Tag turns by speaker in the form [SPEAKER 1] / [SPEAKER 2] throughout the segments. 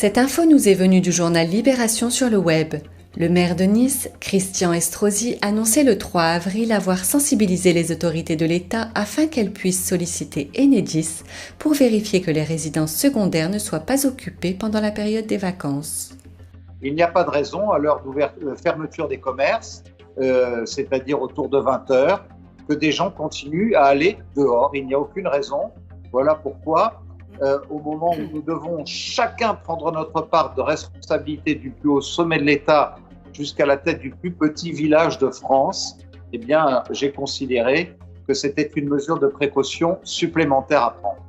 [SPEAKER 1] Cette info nous est venue du journal Libération sur le web. Le maire de Nice, Christian Estrosi, annonçait le 3 avril avoir sensibilisé les autorités de l'État afin qu'elles puissent solliciter Enedis pour vérifier que les résidences secondaires ne soient pas occupées pendant la période des vacances.
[SPEAKER 2] Il n'y a pas de raison, à l'heure de fermeture des commerces, c'est-à-dire autour de 20 heures, que des gens continuent à aller dehors. Il n'y a aucune raison. Voilà pourquoi, au moment où nous devons chacun prendre notre part de responsabilité du plus haut sommet de l'État jusqu'à la tête du plus petit village de France, eh bien, j'ai considéré que c'était une mesure de précaution supplémentaire à prendre.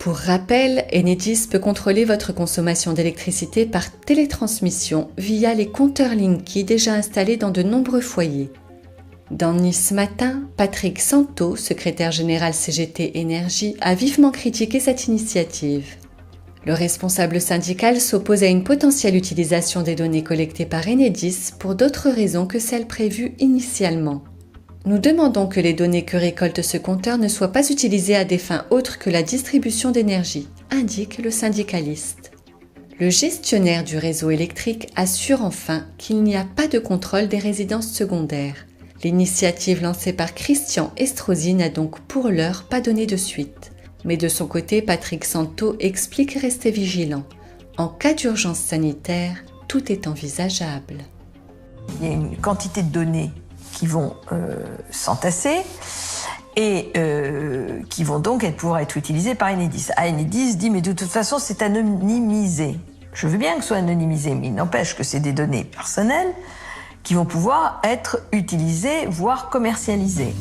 [SPEAKER 1] Pour rappel, Enedis peut contrôler votre consommation d'électricité par télétransmission via les compteurs Linky déjà installés dans de nombreux foyers. Dans Nice Matin, Patrick Santo, secrétaire général CGT Énergie, a vivement critiqué cette initiative. Le responsable syndical s'oppose à une potentielle utilisation des données collectées par Enedis pour d'autres raisons que celles prévues initialement. Nous demandons que les données que récolte ce compteur ne soient pas utilisées à des fins autres que la distribution d'énergie, indique le syndicaliste. Le gestionnaire du réseau électrique assure enfin qu'il n'y a pas de contrôle des résidences secondaires. L'initiative lancée par Christian Estrosi n'a donc pour l'heure pas donné de suite. Mais de son côté, Patrick Santo explique rester vigilant. En cas d'urgence sanitaire, tout est envisageable.
[SPEAKER 3] Il y a une quantité de données qui vont s'entasser et qui vont donc pouvoir être utilisées par Enedis. Enedis dit mais de toute façon c'est anonymisé. Je veux bien que ce soit anonymisé, mais il n'empêche que c'est des données personnelles qui vont pouvoir être utilisées, voire commercialisées.